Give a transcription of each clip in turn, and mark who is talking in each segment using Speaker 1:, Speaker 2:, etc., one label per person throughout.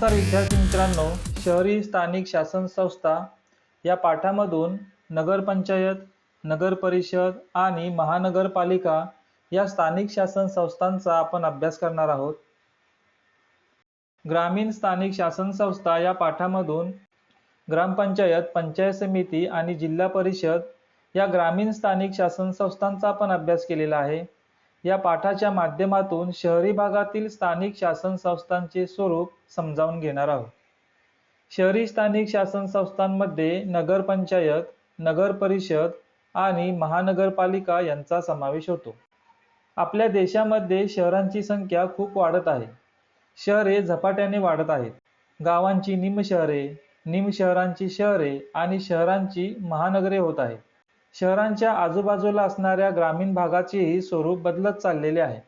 Speaker 1: नमस्कार विद्यार्थी मित्रांनो, शहरी स्थानिक शासन संस्था या पाठामधून नगरपंचायत, नगर परिषद आणि महानगरपालिका या स्थानिक शासन संस्थांचा आपण अभ्यास करणार आहोत. ग्रामीण स्थानिक शासन संस्था या पाठामधून ग्रामपंचायत, पंचायत समिती आणि जिल्हा परिषद या ग्रामीण स्थानिक शासन संस्थांचा आपण अभ्यास केलेला आहे. या पाठाच्या माध्यमातून शहरी भागातील स्थानिक शासन संस्थांचे स्वरूप समजावून घेणार आहोत. शहरी स्थानिक शासन संस्थांमध्ये नगरपंचायत, नगर परिषद आणि महानगरपालिका यांचा समावेश होतो. आपल्या देशामध्ये शहरांची संख्या खूप वाढत आहे. शहरे झपाट्याने वाढत आहेत. गावांची निमशहरे, निमशहरांची शहरे आणि शहरांची महानगरे होत आहेत. शहरांच्या आजूबाजूला असणाऱ्या ग्रामीण भागाचेही स्वरूप बदलत चाललेले आहे.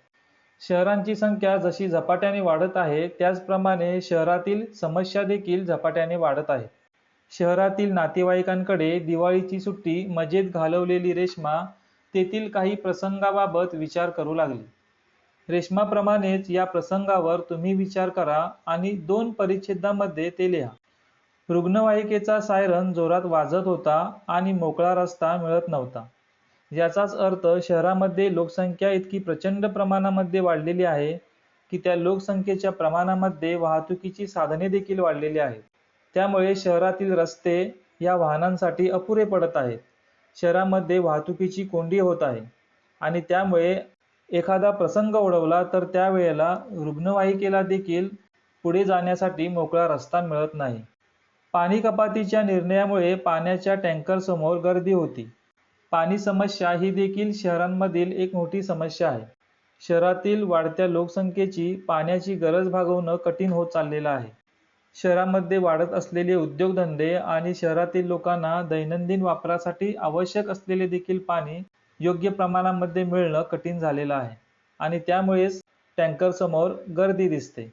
Speaker 1: शहरांची संख्या जशी झपाट्याने वाढत आहे, त्याचप्रमाणे शहरातील समस्या देखील झपाट्याने वाढत आहेत. शहरातील नातेवाईकांकडे दिवाळीची सुट्टी मजेत घालवलेली रेश्मा तेथील काही प्रसंगाबाबत विचार करू लागली. रेश्माप्रमाणेच या प्रसंगावर तुम्ही विचार करा आणि 2 परिच्छेदामध्ये ते लिहा. रुग्णवाहिकेचा सायरन जोरात वाजत होता आणि मोकळा रस्ता मिळत नव्हता. याचाच अर्थ शहरामध्ये लोकसंख्या इतकी प्रचंड प्रमाणामध्ये वाढलेली आहे की त्या लोकसंख्येच्या प्रमाणामध्ये वाहतुकीची साधने देखील वाढलेली आहेत. त्यामुळे शहरातील रस्ते या वाहनांसाठी अपुरे पडत आहेत. शहरामध्ये वाहतुकीची कोंडी होत आहे आणि त्यामुळे एखादा प्रसंग ओढवला तर त्यावेळेला रुग्णवाहिकेला देखील पुढे जाण्यासाठी मोकळा रस्ता मिळत नाही. पाणी कपातीच्या निर्णयामुळे पाण्याच्या टँकरसमोर गर्दी होती. पाणी समस्या ही देखील शहरांमधील एक मोठी समस्या आहे. शहरातील वाढत्या लोकसंख्येची पाण्याची गरज भागवणं कठीण होत चाललेलं आहे. शहरामध्ये वाढत असलेले उद्योगधंदे आणि शहरातील लोकांना दैनंदिन वापरासाठी आवश्यक असलेले देखील पाणी योग्य प्रमाणामध्ये मिळणं कठीण झालेलं आहे आणि त्यामुळेच टँकरसमोर गर्दी दिसते.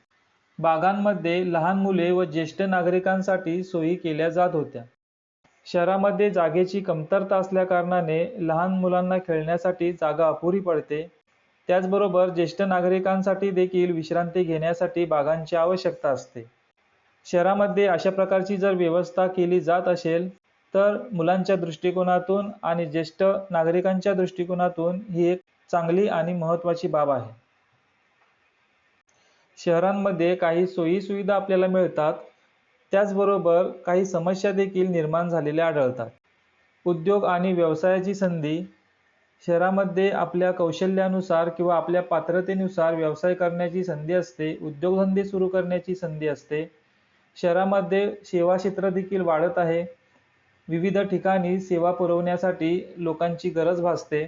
Speaker 1: बागांमध्ये लहान मुले व ज्येष्ठ नागरिकांसाठी सोयी केल्या जात होत्या. शहरामध्ये जागेची कमतरता असल्याकारणाने लहान मुलांना खेळण्यासाठी जागा अपुरी पडते. त्याचबरोबर ज्येष्ठ नागरिकांसाठी देखील विश्रांती घेण्यासाठी बागांची आवश्यकता असते. शहरामध्ये अशा प्रकारची जर व्यवस्था केली जात असेल तर मुलांच्या दृष्टिकोनातून आणि ज्येष्ठ नागरिकांच्या दृष्टिकोनातून ही एक चांगली आणि महत्त्वाची बाब आहे. शहरांमध्ये काही सोयी सुविधा आपल्याला मिळतात, त्याचबरोबर काही समस्या देखील निर्माण झालेल्या आढळतात. उद्योग आणि व्यवसायाची संधी. शहरामध्ये आपल्या कौशल्यानुसार किंवा आपल्या पात्रतेनुसार व्यवसाय करण्याची संधी असते, उद्योगधंदे सुरू करण्याची संधी असते. शहरामध्ये सेवा क्षेत्र देखील वाढत आहे. विविध ठिकाणी सेवा पुरवण्यासाठी लोकांची गरज भासते.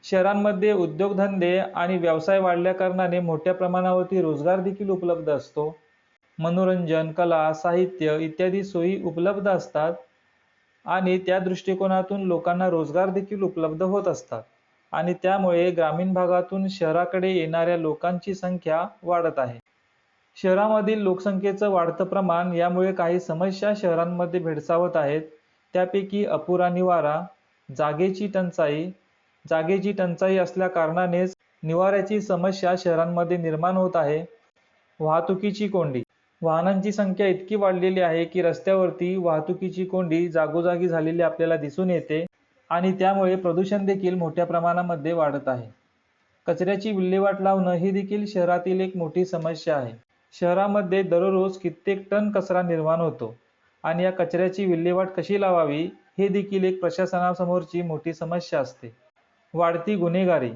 Speaker 1: शहरांमध्ये उद्योगधंदे आणि व्यवसाय वाढल्या कारणाने मोठ्या प्रमाणावरती रोजगार देखील उपलब्ध असतो. मनोरंजन, कला, साहित्य इत्यादी सोयी उपलब्ध असतात आणि त्या दृष्टिकोनातून लोकांना रोजगार देखील उपलब्ध होत असतात आणि त्यामुळे ग्रामीण भागातून शहराकडे येणाऱ्या लोकांची संख्या वाढत आहे. शहरामधील लोकसंख्येचं वाढतं प्रमाण यामुळे काही समस्या शहरांमध्ये भेडसावत आहेत. त्यापैकी अपुरा निवारा, जागेची टंचाई असल्या कारणानेच निवाऱ्याची समस्या शहरांमध्ये निर्माण होत आहे. वाहतुकीची कोंडी. वाहनांची संख्या इतकी वाढलेली आहे की रस्त्यावरती वाहतुकीची कोंडी जागोजागी झालेली आपल्याला दिसून येते आणि त्यामुळे प्रदूषण देखील मोठ्या प्रमाणामध्ये वाढत आहे. कचऱ्याची विल्हेवाट लावणं ही देखील शहरातील एक मोठी समस्या आहे. शहरामध्ये दररोज कित्येक टन कचरा निर्माण होतो आणि या कचऱ्याची विल्हेवाट कशी लावावी हे देखील एक प्रशासनासमोरची मोठी समस्या असते. वाढती गुन्हेगारी.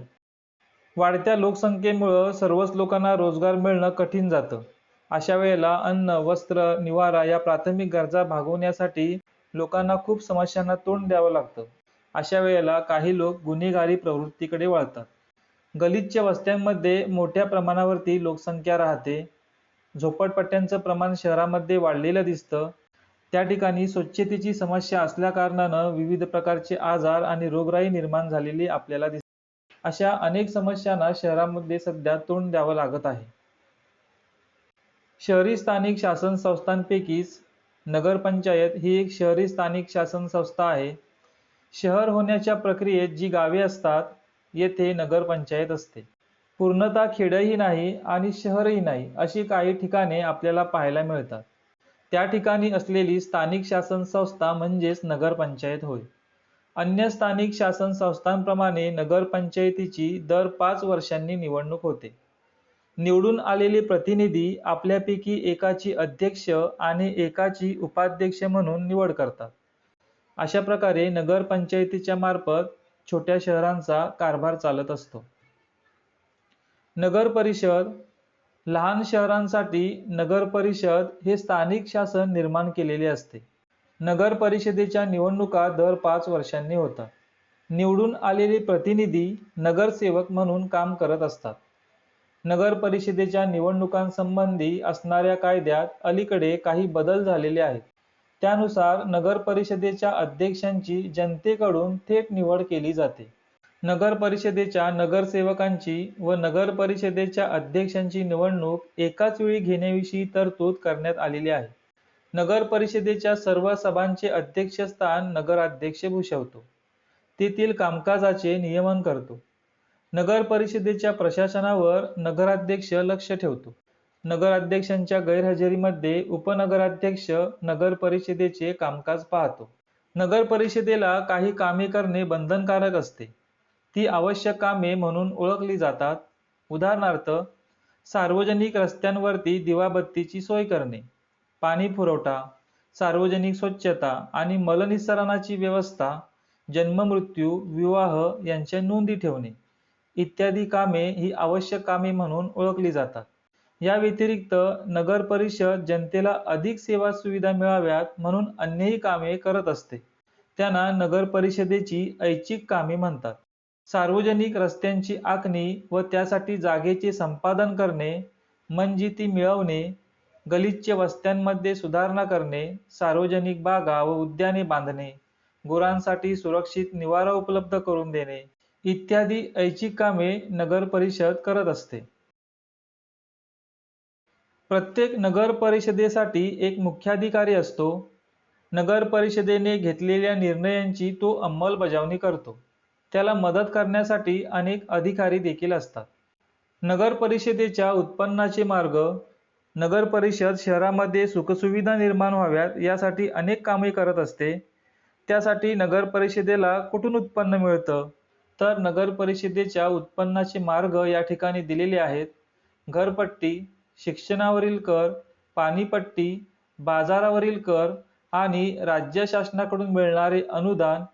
Speaker 1: वाढत्या लोकसंख्येमुळे सर्वच लोकांना रोजगार मिळणं कठीण जातं. अशा वेळेला अन्न, वस्त्र, निवारा या प्राथमिक गरजा भागवण्यासाठी लोकांना खूप समस्यांना तोंड द्यावं लागतं. अशा वेळेला काही लोक गुन्हेगारी प्रवृत्तीकडे वळतात. गलिच्छ वस्त्यांमध्ये मोठ्या प्रमाणावरती लोकसंख्या राहते. झोपडपट्ट्यांचं प्रमाण शहरामध्ये वाढलेलं दिसतं. त्या ठिकाणी स्वच्छतेची समस्या असल्याकारणानं विविध प्रकारचे आजार आणि रोगराई निर्माण झालेली आपल्याला दिसते. अशा अनेक समस्यांना शहरामध्ये सध्या तोंड द्यावं लागत आहे. शहरी स्थानिक शासन संस्थांपैकीच नगरपंचायत ही एक शहरी स्थानिक शासन संस्था आहे. शहर होण्याच्या प्रक्रियेत जी गावे असतात येथे नगरपंचायत असते. पूर्णतः खेडही नाही आणि शहरही नाही अशी काही ठिकाणे आपल्याला पाहायला मिळतात. त्या ठिकाणी असलेली स्थानिक शासन संस्था म्हणजेच नगरपंचायत होय. अन्य स्थानिक शासन संस्थांप्रमाणे नगरपंचायतीची दर 5 वर्षांनी निवडणूक होते. निवडून आलेले प्रतिनिधी आपल्यापैकी एकाची अध्यक्ष आणि एकाची उपाध्यक्ष म्हणून निवड करतात. अशा प्रकारे नगरपंचायतीच्या मार्फत छोट्या शहरांचा कारभार चालत असतो. नगर परिषद लहान शहरांसाठी नगर परिषद हे स्थानिक शासन निर्माण केलेले असते. नगर परिषदेच्या निवडणुका दर 5 वर्षांनी होतात. निवडून आलेले प्रतिनिधी नगरसेवक म्हणून काम करत असतात. नगर परिषदेच्या निवडणुकांसंबंधी असणाऱ्या कायद्यात अलीकडे काही बदल झालेले आहेत. त्यानुसार नगर परिषदेच्या अध्यक्षांची जनतेकडून थेट निवड केली जाते. नगर परिषदेच्या नगरसेवकांची व नगर परिषदेच्या अध्यक्षांची निवडणूक एकाच वेळी घेण्याविषयी तरतूद करण्यात आलेली आहे. नगर परिषदेच्या सर्व सभांचे अध्यक्षस्थान नगराध्यक्ष भूषवतो. तेथील कामकाजाचे नियमन करतो. नगर परिषदेच्या प्रशासनावर नगराध्यक्ष लक्ष ठेवतो. नगराध्यक्षांच्या गैरहजेरीमध्ये उपनगराध्यक्ष नगर परिषदेचे कामकाज पाहतो. नगर परिषदेला काही कामे करणे बंधनकारक असते. ती आवश्यक कामे म्हणून ओळखली जातात. उदाहरणार्थ, सार्वजनिक रस्त्यांवरती दिवाबत्तीची सोय करणे, पाणी पुरवठा, सार्वजनिक स्वच्छता आणि मलनिस्सरणाची व्यवस्था, जन्ममृत्यू, विवाह यांच्या नोंदी ठेवणे इत्यादी कामे ही आवश्यक कामे म्हणून ओळखली जातात. या व्यतिरिक्त नगर परिषद जनतेला अधिक सेवा सुविधा मिळाव्यात म्हणून अन्यही कामे करत असते. त्यांना नगर परिषदेची ऐच्छिक कामे म्हणतात. सार्वजनिक रस्त्यांची आखणी व त्यासाठी जागेचे संपादन करणे, मंजुरी मिळवणे, गलिच्छ वस्त्यांमध्ये सुधारणा करणे, सार्वजनिक बागा व उद्याने बांधणे, गुरांसाठी सुरक्षित निवारा उपलब्ध करून देणे इत्यादी ऐच्छिक कामे नगर परिषद करत असते. प्रत्येक नगर परिषदेसाठी एक मुख्याधिकारी असतो. नगर परिषदेने घेतलेल्या निर्णयांची तो अंमलबजावणी करतो. त्याला मदत करण्यासाठी अनेक अधिकारी देखील असतात. नगर परिषदेच्या उत्पन्नाचे मार्ग. नगर परिषद शहरामध्ये सुखसुविधा निर्माण व्हाव्यात यासाठी अनेक कामे करत असते. त्यासाठी नगर परिषदेला कुठून उत्पन्न मिळतं, तर नगर परिषदेच्या उत्पन्नाचे मार्ग या ठिकाणी दिलेले आहेत. घरपट्टी, शिक्षणावरील कर, पाणीपट्टी, बाजारावरील कर आणि राज्य शासनाकडून मिळणारे अनुदान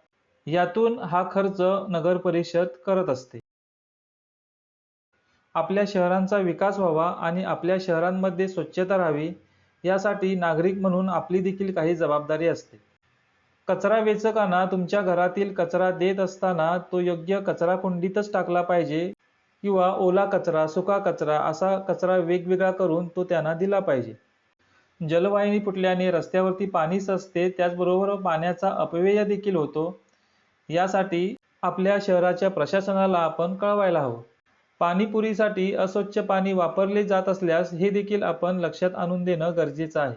Speaker 1: यातून हा खर्च नगर परिषद करत असते. आपल्या शहरांचा विकास व्हावा आणि आपल्या शहरांमध्ये स्वच्छता राहावी यासाठी नागरिक म्हणून आपली देखील काही जबाबदारी असते. कचरा वेचकांना तुमच्या घरातील कचरा देत असताना तो योग्य कचरा कुंडीतच टाकला पाहिजे किंवा ओला कचरा, सुका कचरा असा कचरा वेगवेगळा करून तो त्यांना दिला पाहिजे. जलवाहिनी फुटल्याने रस्त्यावरती पाणी साचते, त्याचबरोबर पाण्याचा अपव्यय देखील होतो. यासाठी आपल्या शहराच्या प्रशासनाला आपण कळवायला हवं. पाणीपुरीसाठी अस्वच्छ पाणी वापरले जात असल्यास हे देखील आपण लक्षात आणून देणं गरजेचं आहे.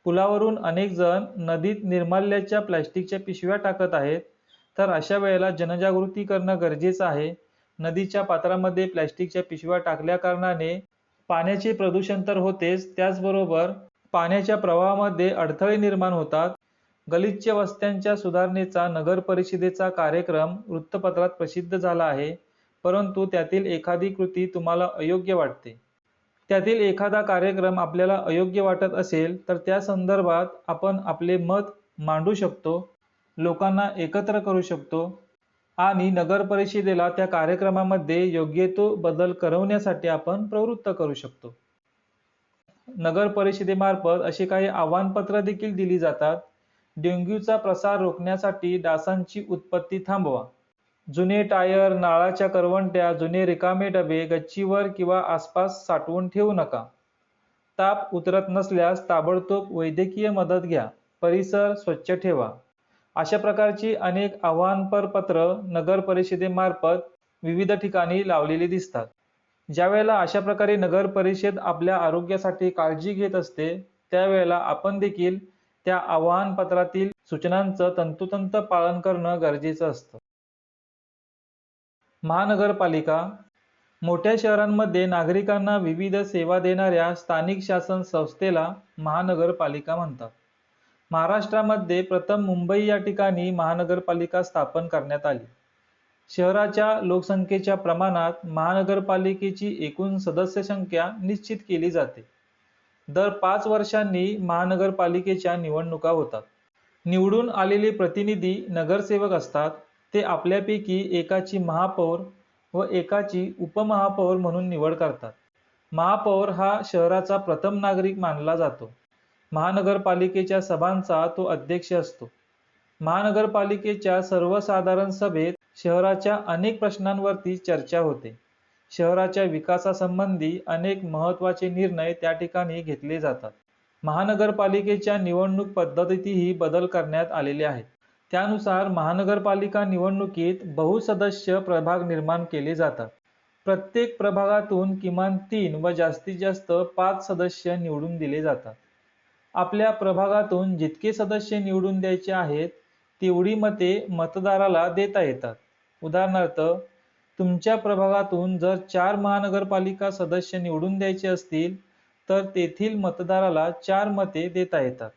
Speaker 1: पुलावरून अनेक जण नदीत निर्माल्याच्या प्लॅस्टिकच्या पिशव्या टाकत आहेत, तर अशा वेळेला जनजागृती करणं गरजेचं आहे. नदीच्या पात्रामध्ये प्लॅस्टिकच्या पिशव्या टाकल्या कारणाने पाण्याचे प्रदूषण तर होतेच, त्याचबरोबर पाण्याच्या प्रवाहामध्ये अडथळे निर्माण होतात. गलिच्छ वस्त्यांच्या सुधारणेचा नगर परिषदेचा कार्यक्रम वृत्तपत्रात प्रसिद्ध झाला आहे, परंतु त्यातील एखादी कृती तुम्हाला अयोग्य वाटते. त्यातील एखादा कार्यक्रम आपल्याला अयोग्य वाटत असेल तर त्या संदर्भात आपण आपले मत मांडू शकतो, लोकांना एकत्र करू शकतो आणि नगर परिषदेला त्या कार्यक्रमामध्ये योग्य तो बदल करवण्यासाठी आपण प्रवृत्त करू शकतो. नगर परिषदेमार्फत असे काही आवाहनपत्र देखील दिली जातात. डेंग्यूचा प्रसार रोखण्यासाठी डासांची उत्पत्ती थांबवा. जुने टायर, नाळाच्या करवंट्या, जुने रिकामे डबे गच्चीवर किंवा आसपास साठवून ठेवू नका. ताप उतरत नसल्यास ताबडतोब वैद्यकीय मदत घ्या. परिसर स्वच्छ ठेवा. अशा प्रकारची अनेक आवाहनपर पत्र नगर परिषदेमार्फत विविध ठिकाणी लावलेली दिसतात. ज्यावेळेला अशा प्रकारे नगर परिषद आपल्या आरोग्यासाठी काळजी घेत असते, त्यावेळेला आपण देखील त्या आवाहनपत्रातील सूचनांचं तंतोतंत पालन करणं गरजेचं असतं. महानगरपालिका. मोठ्या शहरांमध्ये नागरिकांना विविध सेवा देणाऱ्या स्थानिक शासन संस्थेला महानगरपालिका म्हणतात. महाराष्ट्रामध्ये प्रथम मुंबई या ठिकाणी महानगरपालिका स्थापन करण्यात आली. शहराच्या लोकसंख्येच्या प्रमाणात महानगरपालिकेची एकूण सदस्य संख्या निश्चित केली जाते. दर 5 वर्षांनी महानगरपालिकेच्या निवडणुका होतात. निवडून आलेले प्रतिनिधी नगरसेवक असतात. ते आपल्यापैकी एकाची महापौर व एकाची उपमहापौर म्हणून निवड करतात. महापौर हा शहराचा प्रथम नागरिक मानला जातो. महानगरपालिकेच्या सभांचा तो अध्यक्ष असतो. महानगरपालिकेच्या सर्वसाधारण सभेत शहराच्या अनेक प्रश्नांवरती चर्चा होते. शहराच्या विकासासंबंधी अनेक महत्त्वाचे निर्णय त्या ठिकाणी घेतले जातात. महानगरपालिकेच्या निवडणूक पद्धतीतही बदल करण्यात आलेले आहेत. त्यानुसार महानगरपालिका निवडणुकीत बहुसदस्य प्रभाग निर्माण केले जातात. प्रत्येक प्रभागातून किमान 3 व जास्तीत जास्त 5 सदस्य निवडून दिले जातात. आपल्या प्रभागातून जितके सदस्य निवडून द्यायचे आहेत तेवढी मते मतदाराला देता येतात. उदाहरणार्थ, तुमच्या प्रभागातून जर 4 महानगरपालिका सदस्य निवडून द्यायचे असतील तर तेथील मतदाराला 4 मते देता येतात.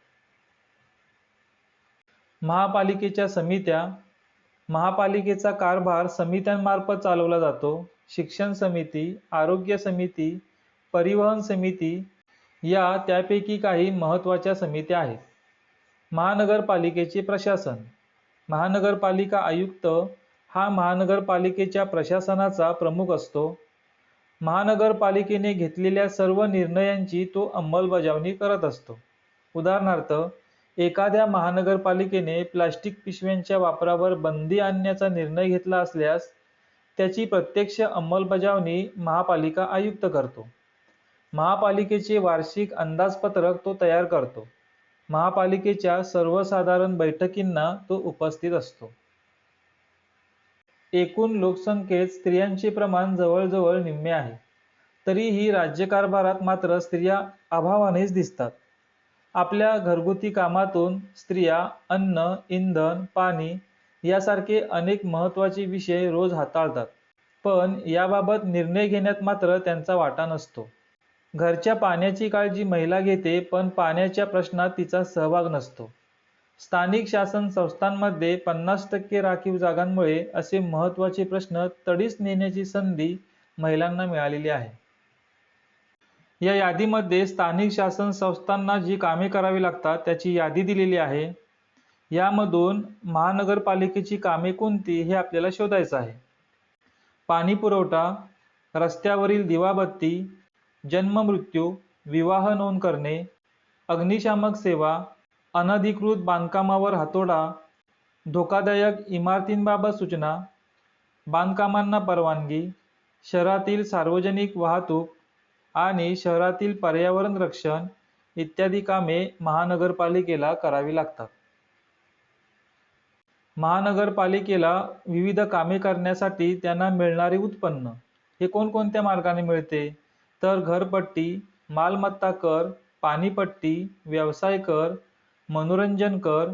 Speaker 1: महापालिकेच्या समित्या. महापालिकेचा कारभार समित्यांमार्फत चालवला जातो. शिक्षण समिती, आरोग्य समिती, परिवहन समिती या त्यापैकी काही महत्त्वाच्या समित्या आहेत. महानगरपालिकेचे प्रशासन. महानगरपालिका आयुक्त हा महानगरपालिकेच्या प्रशासनाचा प्रमुख असतो. महानगरपालिकेने घेतलेल्या सर्व निर्णयांची तो अंमलबजावणी करत असतो. उदाहरणार्थ, एखाद्या महानगरपालिकेने प्लास्टिक पिशव्यांच्या वापरावर बंदी आणण्याचा निर्णय घेतला असल्यास त्याची प्रत्यक्ष अंमलबजावणी महापालिका आयुक्त करतो. महापालिकेचे वार्षिक अंदाजपत्रक तो तयार करतो. महापालिकेच्या सर्वसाधारण बैठकींना तो उपस्थित असतो. एकूण लोकसंख्येत स्त्रियांचे प्रमाण जवळजवळ निम्मे आहे. तरीही राज्यकारभारात मात्र स्त्रिया अभावानेच दिसतात. आपल्या घरगुती कामातून स्त्रिया अन्न, इंधन, पाणी यासारखे अनेक महत्त्वाचे विषय रोज हाताळतात. पण याबाबत निर्णय घेण्यात मात्र त्यांचा वाटा नसतो. घरच्या पाण्याची काळजी महिला घेते, पण पाण्याच्या प्रश्नात तिचा सहभाग नसतो. स्थानिक शासन संस्थांमध्ये 50% राखीव जागांमुळे असे महत्त्वाचे प्रश्न तडीस नेण्याची संधी महिलांना मिळालेली आहे. या यादीमध्ये स्थानिक शासन संस्थांना जी कामे करावी लागतात त्याची यादी दिलेली आहे. यामधून महानगरपालिकेची कामे कोणती हे आपल्याला शोधायचं आहे. पाणी पुरवठा, रस्त्यावरील दिवाबत्ती, जन्म-मृत्यू, विवाह नोंद करणे, अग्निशामक सेवा, अनधिकृत बांधकामावर हातोडा, धोकादायक इमारतींबाबत सूचना, बांधकामांना परवानगी, शहरातील सार्वजनिक वाहतूक आणि शहरातील पर्यावरण रक्षण इत्यादी कामे महानगरपालिकेला करावी लागतात. महानगरपालिकेला विविध कामे करण्यासाठी त्यांना मिळणारे उत्पन्न हे कोणकोणत्या मार्गाने मिळते? तर घरपट्टी, मालमत्ता कर, पाणीपट्टी, व्यवसाय कर, मनोरंजन कर,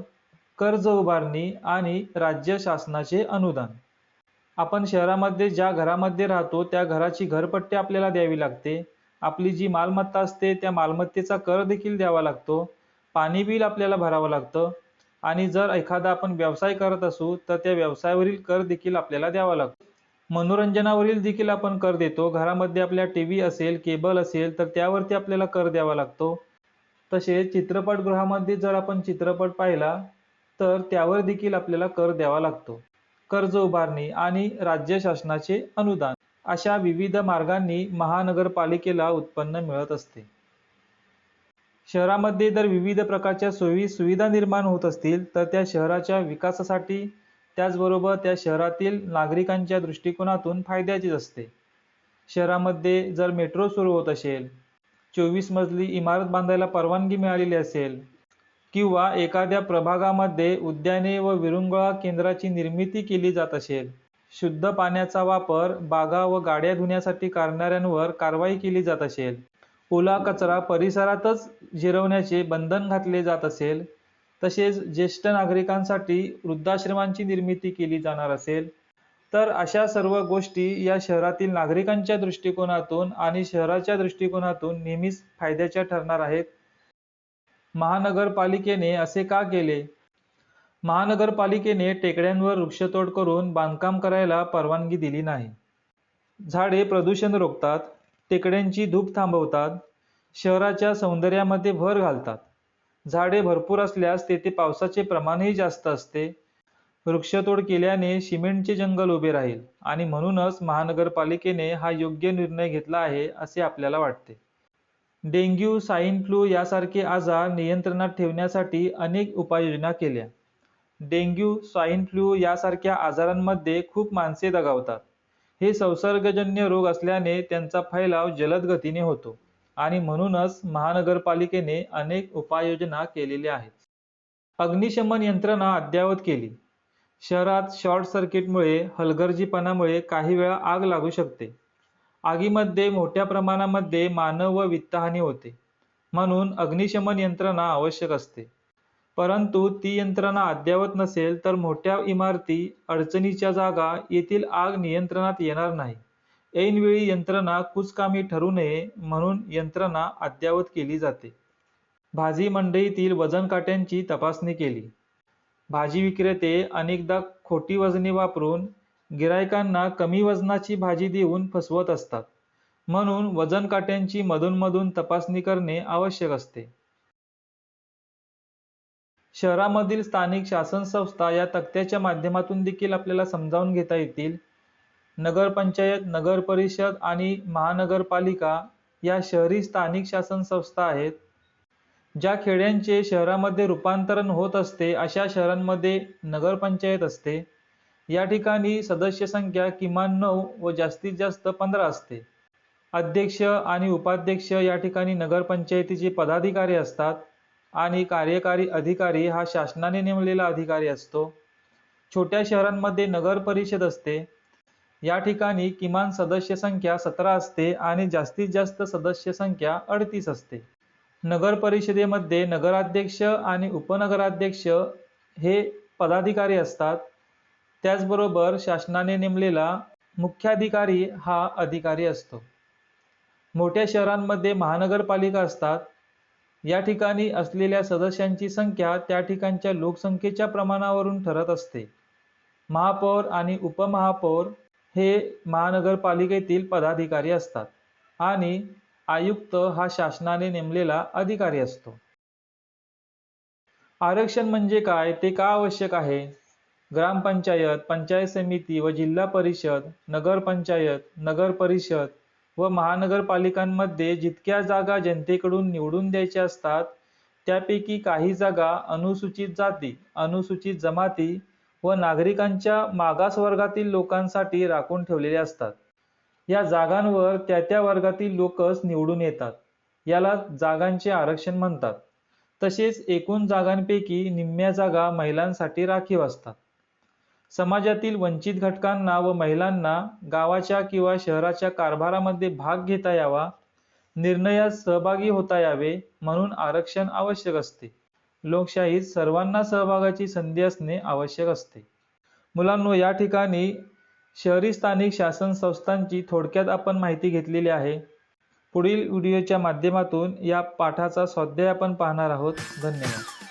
Speaker 1: कर्ज उभारणी आणि राज्य शासनाचे अनुदान. आपण शहरामध्ये ज्या घरामध्ये राहतो त्या घराची घरपट्टी आपल्याला द्यावी लागते. आपली जी मालमत्ता असते त्या मालमत्तेचा कर देखील द्यावा लागतो. पाणी बिल आपल्याला भरावं लागतं आणि जर एखादा आपण व्यवसाय करत असू तर त्या व्यवसायावरील कर देखील आपल्याला द्यावा लागतो. मनोरंजनावरील देखील आपण कर देतो. घरामध्ये आपल्या टीव्ही असेल, केबल असेल तर त्यावरती आपल्याला कर द्यावा लागतो. तसेच चित्रपटगृहामध्ये जर आपण चित्रपट पाहिला तर त्यावर देखील आपल्याला कर द्यावा लागतो. कर्ज उभारणी आणि राज्य शासनाचे अनुदान अशा विविध मार्गांनी महानगरपालिकेला उत्पन्न मिळत असते. शहरामध्ये जर विविध प्रकारच्या सोयी सुविधा निर्माण होत असतील तर त्या शहराच्या विकासासाठी त्याचबरोबर त्या शहरातील नागरिकांच्या दृष्टिकोनातून फायद्याचीच असते. शहरामध्ये जर मेट्रो सुरू होत असेल, 24 मजली इमारत बांधायला परवानगी मिळालेली असेल किंवा एखाद्या प्रभागामध्ये उद्याने व विरंगुळा केंद्राची निर्मिती केली जात असेल, शुद्ध पाण्याचा वापर बागा व गाड्या धुण्यासाठी करणाऱ्यांवर कारवाई केली जात असेल, ओला कचरा परिसरातच जिरवण्याचे बंधन घातले जात असेल, तसेच ज्येष्ठ नागरिकांसाठी वृद्धाश्रमांची निर्मिती केली जाणार असेल, तर अशा सर्व गोष्टी या शहरातील नागरिकांच्या दृष्टिकोनातून आणि शहराच्या दृष्टिकोनातून नेहमीच फायद्याच्या ठरणार आहेत. महानगरपालिकेने असे का केले? महानगरपालिकेने टेकड्यांवर वृक्षतोड करून बांधकाम करायला परवानगी दिली नाही. झाडे प्रदूषण रोखतात, टेकड्यांची धूप थांबवतात, शहराच्या सौंदर्यामध्ये भर घालतात. झाडे भरपूर असल्यास तेथे पावसाचे प्रमाणही जास्त असते. वृक्षतोड केल्याने सिमेंटचे जंगल उभे राहील आणि म्हणूनच महानगरपालिकेने हा योग्य निर्णय घेतला आहे असे आपल्याला वाटते. डेंग्यू, स्वाईन फ्लू यासारखे आजार नियंत्रणात ठेवण्यासाठी अनेक उपाययोजना केल्या. डेंग्यू, स्वाईन फ्लू यासारख्या आजारांमध्ये खूप माणसे दगावतात. हे संसर्गजन्य रोग असल्याने त्यांचा फैलाव जलद गतीने होतो आणि म्हणूनच महानगरपालिकेने अनेक उपाययोजना केलेल्या आहेत. अग्निशमन यंत्रणा अद्ययावत केली. शहरात शॉर्ट सर्किटमुळे, हलगर्जीपणामुळे काही वेळा आग लागू शकते. आगीमध्ये मोठ्या प्रमाणामध्ये मानव व वित्तहानी होते, म्हणून अग्निशमन यंत्रणा आवश्यक असते. परंतु ती यंत्रणा अद्ययावत नसेल तर मोठ्या इमारती, अडचणीच्या जागा येथील आग नियंत्रणात येणार नाही. ऐनवेळी यंत्रणा कुचकामी ठरू नये म्हणून यंत्रणा अद्ययावत केली जाते. भाजी मंडईतील वजन काट्यांची तपासणी केली. भाजी विक्रेते अनेकदा खोटी वजने वापरून गिरायकांना कमी वजनाची भाजी देऊन फसवत असतात, म्हणून वजन काट्यांची मधून तपासणी करणे आवश्यक असते. शहरामधील स्थानिक शासन संस्था या तक्त्याच्या माध्यमातून देखील आपल्याला समजावून घेता येतील. नगरपंचायत, नगर परिषद आणि महानगरपालिका या शहरी स्थानिक शासन संस्था आहेत. ज्या खेड्यांचे शहरामध्ये रूपांतरण होत असते अशा शहरांमध्ये नगरपंचायत असते. या ठिकाणी सदस्य संख्या किमान 9 व जास्तीत जास्त 15 असते. अध्यक्ष आणि उपाध्यक्ष या ठिकाणी नगरपंचायतीचे पदाधिकारी असतात आणि कार्यकारी अधिकारी हा शासनाने नेमलेला अधिकारी असतो. छोट्या शहरांमध्ये नगर परिषद असते. या ठिकाणी किमान सदस्य संख्या 17 असते आणि जास्तीत जास्त सदस्य संख्या 38 असते. नगर परिषदेमध्ये नगराध्यक्ष आणि उपनगराध्यक्ष हे पदाधिकारी असतात. त्याचबरोबर शासनाने नेमलेला मुख्याधिकारी हा अधिकारी असतो. मोठ्या शहरांमध्ये महानगरपालिका असतात. या ठिकाणी असलेल्या सदस्यांची संख्या त्या ठिकाणच्या लोकसंख्येच्या प्रमाणावरून ठरत असते. महापौर आणि उपमहापौर हे महानगरपालिकेतील पदाधिकारी असतात आणि आयुक्त हा शासनाने नेमलेला अधिकारी असतो. आरक्षण म्हणजे काय, ते का आवश्यक आहे? ग्रामपंचायत, पंचायत समिती व जिल्हा परिषद, नगरपंचायत, नगर परिषद व महानगरपालिकांमध्ये जितक्या जागा जनतेकडून निवडून द्यायच्या असतात, त्यापैकी काही जागा अनुसूचित जाती, अनुसूचित जमाती व नागरिकांच्या मागासवर्गातील लोकांसाठी राखून ठेवलेल्या असतात. या जागांवर त्या वर्गातील लोकच निवडून येतात. याला जागांचे आरक्षण म्हणतात. तसेच एकूण जागांपैकी निम्म्या जागा महिलांसाठी राखीव असतात. समाजातील वंचित घटकांना व महिलांना गावाच्या किंवा शहराच्या कारभारामध्ये भाग घेता यावा, निर्णयात सहभागी होता यावे म्हणून आरक्षण आवश्यक असते. लोकशाहीत सर्वांना सहभागाची संधी असणे आवश्यक असते. मुलांनो, या ठिकाणी शहरी स्थानिक शासन संस्थांची थोडक्यात आपण माहिती घेतलेली आहे. पुढील व्हिडिओच्या माध्यमातून या पाठाचा स्वाध्याय आपण पाहणार आहोत. धन्यवाद.